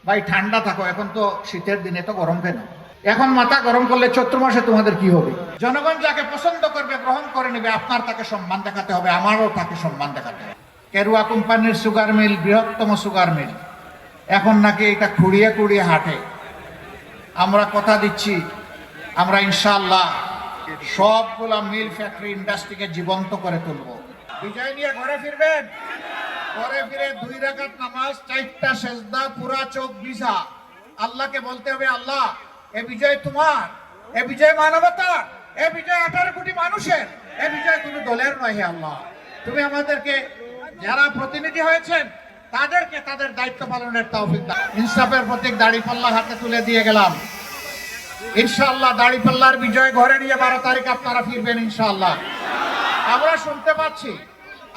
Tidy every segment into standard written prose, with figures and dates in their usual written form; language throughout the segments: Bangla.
ভাই ঠান্ডা থাকো, এখন তো শীতের দিনে তো গরম কেন? এখন মাথা গরম করলে চৈত্র মাসে তোমাদের কি হবে? জনগণ যাকে পছন্দ করবে গ্রহণ করে নেবে, আপনার তাকে সম্মান দেখাতে হবে, আমারও তাকে সম্মান দেখাতে হবে। কেরুয়া কোম্পানির সুগার মিল, বৃহত্তম সুগার মিল, এখন নাকি এটা খুঁড়িয়ে খুঁড়িয়ে হাঁটে। আমরা কথা দিচ্ছি, আমরা ইনশাআল্লাহ সবগুলা মিল ফ্যাক্টরি ইন্ডাস্ট্রিকে জীবন্ত করে তুলব। বিজয় নিয়ে ঘরে ফিরবেন, ঘরে ফিরে 2 রাকাত নামাজ, 4টা সেজদা, পুরা চোখ ভিজা আল্লাহকে বলতে হবে, আল্লাহ এ বিজয় তোমার, এ বিজয় মানবতার, এ বিজয় 18 কোটি মানুষের, এ বিজয় কোনো দলের নয়। হে আল্লাহ, তুমি আমাদেরকে যারা প্রতিনিধি হয়েছেন তাদেরকে তাদের দায়িত্ব পালনের তৌফিক দাও। ইনসাফের প্রতীক দাড়িপাল্লা হাতে তুলে দিয়ে গেলাম। ইনশাআল্লাহ দাড়িপাল্লার বিজয় ঘরে নিয়ে 12 তারিখ আপনারা ফিরবেন ইনশাআল্লাহ। আমরা শুনতে পাচ্ছি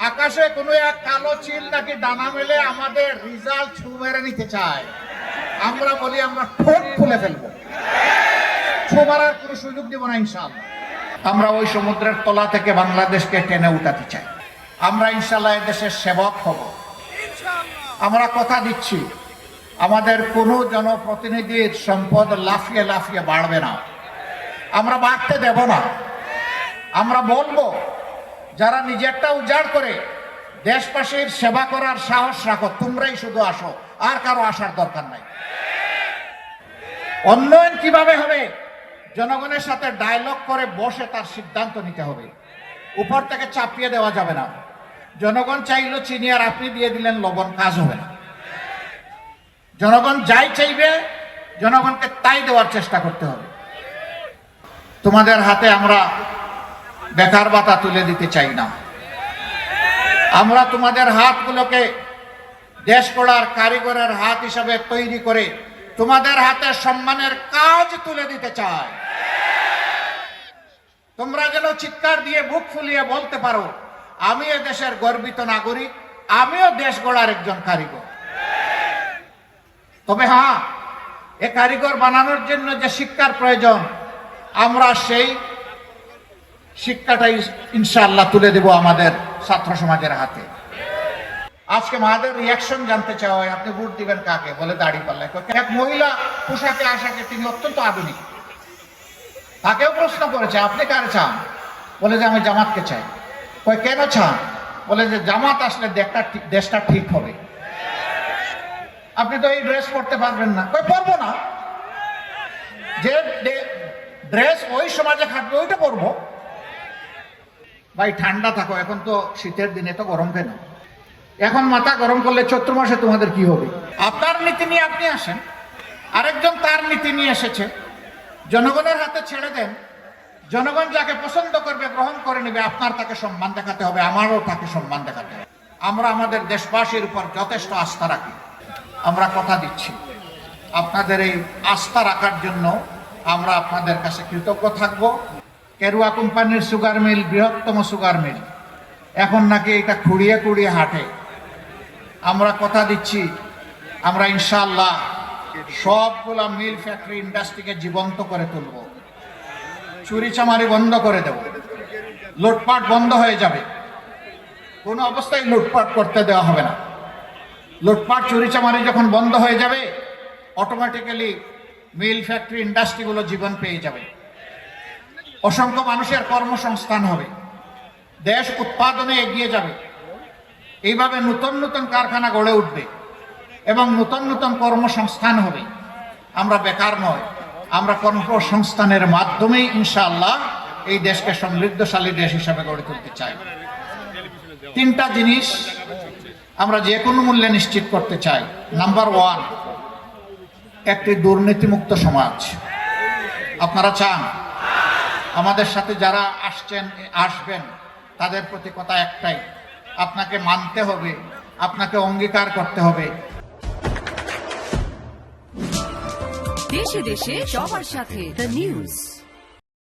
আকাশে কোনো এক কালো চিল নাকি ডানা মেলে আমাদের রেজাল্ট ছু মেরে নিতে চায়। আমরা বলি আমরা ঠোঁট খুলে ফেলবো, ছু মারার কোনো সুযোগ দিব না ইনশাআল্লাহ। আমরা ওই সমুদ্রের তলা থেকে বাংলাদেশকে টেনে উঠাতে চাই। আমরা ইনশাআল্লাহ এদেশের সেবক হব। আমরা কথা দিচ্ছি, আমাদের কোনো জনপ্রতিনিধির সম্পদ লাফিয়ে লাফিয়ে বাড়বে না, আমরা বাড়তে দেব না। আমরা বলবো, যারা নিজেরটা উজাড় করে দেশবাসীর সেবা করার সাহস রাখো, তোমরাই শুধু আসো, আর কারো আসার দরকার নাই। উন্নয়ন কিভাবে হবে, জনগণের সাথে ডায়লগ করে বসে তার সিদ্ধান্ত নিতে হবে, উপর থেকে চাপিয়ে দেওয়া যাবে না। জনগণ চাইলো চিনি আর আপনি দিয়ে দিলেন লবণ, কাজ হবে না। জনগণ যাই চাইবে জনগণকে তাই দেওয়ার চেষ্টা করতে হবে। তোমাদের হাতে আমরা বেকার ভাতা তুলে দিতে চাই না। আমরা তোমাদের হাতগুলোকে দেশ গড়ার কারিগরের হাত হিসাবে তৈরি করে তোমাদের হাতে সম্মানের কাজ তুলে দিতে চাই। তোমরা যেন চিৎকার দিয়ে বুক ফুলিয়ে বলতে পারো, আমি এ দেশের গর্বিত নাগরিক, আমিও দেশ গড়ার একজন কারিগর। তবে হ্যাঁ, এ কারিগর বানানোর জন্য যে শিক্ষার প্রয়োজন, আমরা সেই শিক্ষাটাই ইনশাআল্লাহ তুলে দেব আমাদের ছাত্র সমাজের হাতে। আজকে মাদের রিয়াকশন জানতে চাওয়া হয়, আপনি ভোট দিবেন কাকে? বলে দাড়িপাল্লা। এক মহিলা পোশাকে আশাকে, তিনি অত্যন্ত আধুনিক, তাকেও প্রশ্ন করেছে আপনি কারে চান? বলে যে আমি জামাতকে চাই। কই কেন চান? বলে যে জামাত আসলে দেশটা ঠিক হবে। আপনি তো এই ড্রেস পরতে পারবেন না। কই পরবো না, যে ড্রেস ওই সমাজে খাটবে ওইটা পরবো। ভাই ঠান্ডা থাকো, এখন তো শীতের দিনে তো গরম কেন? এখন মাথা গরম করলে চৈত্র মাসে তোমাদের কি হবে? আপনার নীতি নিয়ে আপনি আসেন, আরেকজন তার নীতি নিয়ে এসেছে। জনগণের হাতে ছেড়ে দেন, জনগণ যাকে পছন্দ করবে গ্রহণ করে নেবে, আপনার তাকে সম্মান দেখাতে হবে, আমারও তাকে সম্মান দেখাতে হবে। আমরা আমাদের দেশবাসীর উপর যথেষ্ট আস্থা রাখি। আমরা কথা দিচ্ছি, আপনাদের এই আস্থা রাখার জন্য আমরা আপনাদের কাছে কৃতজ্ঞ থাকব। কেরুয়া কোম্পানির সুগার মিল, বৃহত্তম সুগার মিল, এখন নাকি এটা খুঁড়িয়ে খুঁড়িয়ে হাঁটে। আমরা কথা দিচ্ছি, আমরা ইনশাআল্লাহ সবগুলা মিল ফ্যাক্টরি ইন্ডাস্ট্রিকে জীবন্ত করে তুলব। চুরি চামারি বন্ধ করে দেব, লুটপাট বন্ধ হয়ে যাবে, কোনো অবস্থায় লুটপাট করতে দেওয়া হবে না। লুটপাট চুরি চামারি যখন বন্ধ হয়ে যাবে, অটোমেটিক্যালি মিল ফ্যাক্টরি ইন্ডাস্ট্রিগুলো জীবন পেয়ে যাবে, অসংখ্য মানুষের কর্মসংস্থান হবে, দেশ উৎপাদনে এগিয়ে যাবে। এইভাবে নতুন নতুন কারখানা গড়ে উঠবে এবং নতুন নতুন কর্মসংস্থান হবে। আমরা বেকার নয়, আমরা কর্মসংস্থানের মাধ্যমেই ইনশাআল্লাহ এই দেশকে সমৃদ্ধশালী দেশ হিসাবে গড়ে তুলতে চাই। 3টা জিনিস আমরা যে কোনো মূল্যে নিশ্চিত করতে চাই। নাম্বার 1, একটি দুর্নীতিমুক্ত সমাজ। আপনারা চান? আমাদের সাথে যারা আসবেন তাদের প্রতি কথা একটাই, আপনাকে মানতে হবে, আপনাকে অঙ্গীকার করতে হবে। দেশে দেশে সবার সাথে দ্য নিউজ।